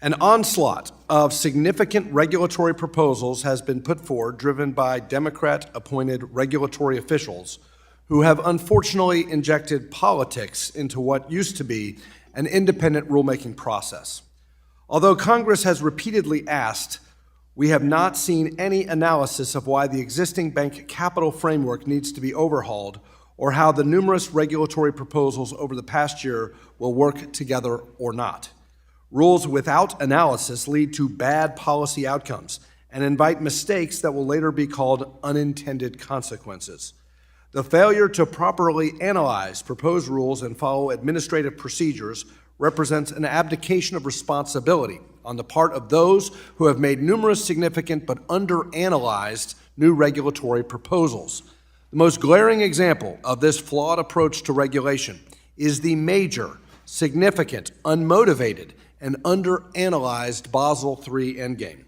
An onslaught of significant regulatory proposals has been put forward, driven by Democrat-appointed regulatory officials who have unfortunately injected politics into what used to be an independent rulemaking process. Although Congress has repeatedly asked, we have not seen any analysis of why the existing bank capital framework needs to be overhauled or how the numerous regulatory proposals over the past year will work together or not. Rules without analysis lead to bad policy outcomes and invite mistakes that will later be called unintended consequences. The failure to properly analyze proposed rules and follow administrative procedures represents an abdication of responsibility on the part of those who have made numerous significant but underanalyzed new regulatory proposals. The most glaring example of this flawed approach to regulation is the major, significant, unmotivated, and underanalyzed Basel III Endgame.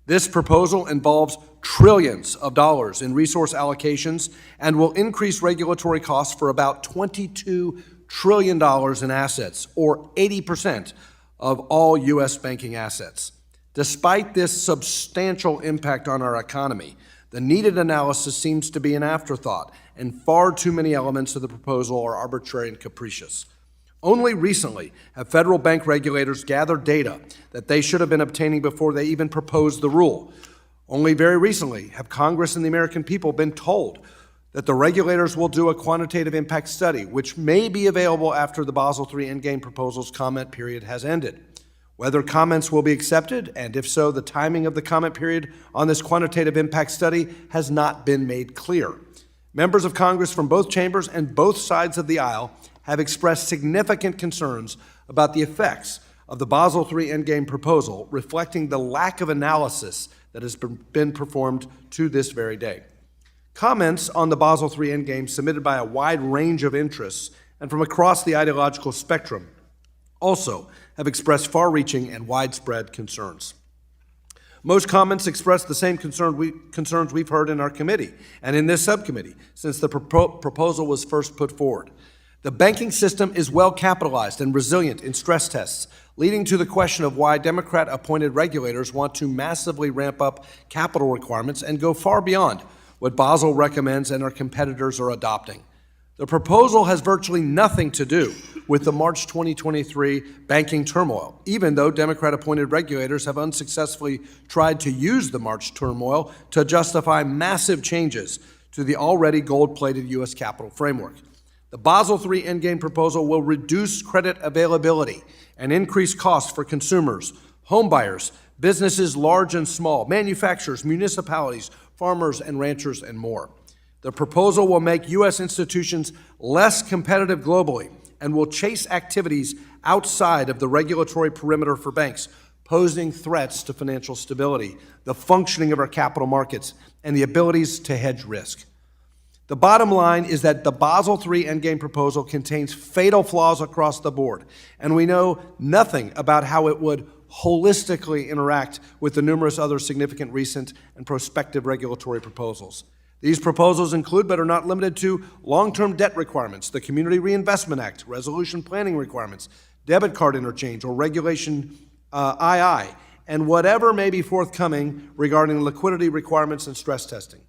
This proposal involves trillions of dollars in resource allocations and will increase regulatory costs for about $22 trillion in assets, or 80% of all U.S. banking assets. Despite this substantial impact on our economy, the needed analysis seems to be an afterthought, and far too many elements of the proposal are arbitrary and capricious. Only recently have federal bank regulators gathered data that they should have been obtaining before they even proposed the rule. Only very recently have Congress and the American people been told that the regulators will do a quantitative impact study, which may be available after the Basel III Endgame proposal's comment period has ended. Whether comments will be accepted, and if so, the timing of the comment period on this quantitative impact study has not been made clear. Members of Congress from both chambers and both sides of the aisle have expressed significant concerns about the effects of the Basel III Endgame proposal, reflecting the lack of analysis that has been performed to this very day. Comments on the Basel III Endgame submitted by a wide range of interests and from across the ideological spectrum also have expressed far-reaching and widespread concerns. Most comments express the same concerns we've heard in our committee and in this subcommittee since the proposal was first put forward. The banking system is well capitalized and resilient in stress tests, leading to the question of why Democrat-appointed regulators want to massively ramp up capital requirements and go far beyond what Basel recommends and our competitors are adopting. The proposal has virtually nothing to do with the March 2023 banking turmoil, even though Democrat-appointed regulators have unsuccessfully tried to use the March turmoil to justify massive changes to the already gold-plated U.S. capital framework. The Basel III Endgame proposal will reduce credit availability and increase costs for consumers, homebuyers, businesses large and small, manufacturers, municipalities, farmers and ranchers, and more. The proposal will make U.S. institutions less competitive globally and will chase activities outside of the regulatory perimeter for banks, posing threats to financial stability, the functioning of our capital markets, and the abilities to hedge risk. The bottom line is that the Basel III Endgame proposal contains fatal flaws across the board, and we know nothing about how it would holistically interact with the numerous other significant recent and prospective regulatory proposals. These proposals include, but are not limited to, long-term debt requirements, the Community Reinvestment Act, resolution planning requirements, debit card interchange, or regulation II, and whatever may be forthcoming regarding liquidity requirements and stress testing.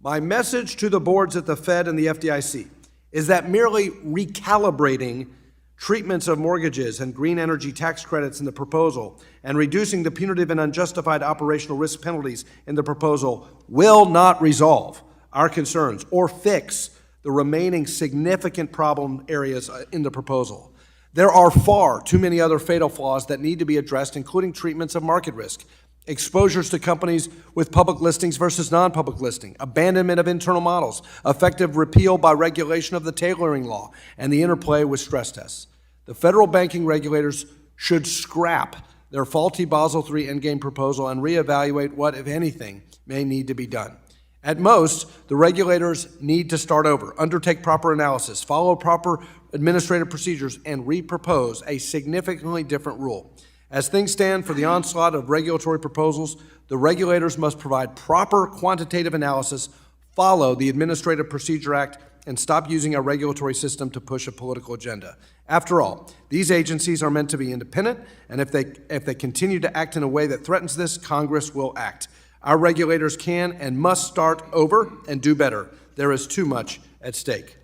My message to the boards at the Fed and the FDIC is that merely recalibrating treatments of mortgages and green energy tax credits in the proposal and reducing the punitive and unjustified operational risk penalties in the proposal will not resolve our concerns or fix the remaining significant problem areas in the proposal. There are far too many other fatal flaws that need to be addressed, including treatments of market risk, exposures to companies with public listings versus non-public listing, abandonment of internal models, effective repeal by regulation of the tailoring law, and the interplay with stress tests. The federal banking regulators should scrap their faulty Basel III Endgame proposal and reevaluate what, if anything, may need to be done. At most, the regulators need to start over, undertake proper analysis, follow proper administrative procedures, and repropose a significantly different rule. As things stand for the onslaught of regulatory proposals, the regulators must provide proper quantitative analysis, follow the Administrative Procedure Act, and stop using our regulatory system to push a political agenda. After all, these agencies are meant to be independent, and if they continue to act in a way that threatens this, Congress will act. Our regulators can and must start over and do better. There is too much at stake.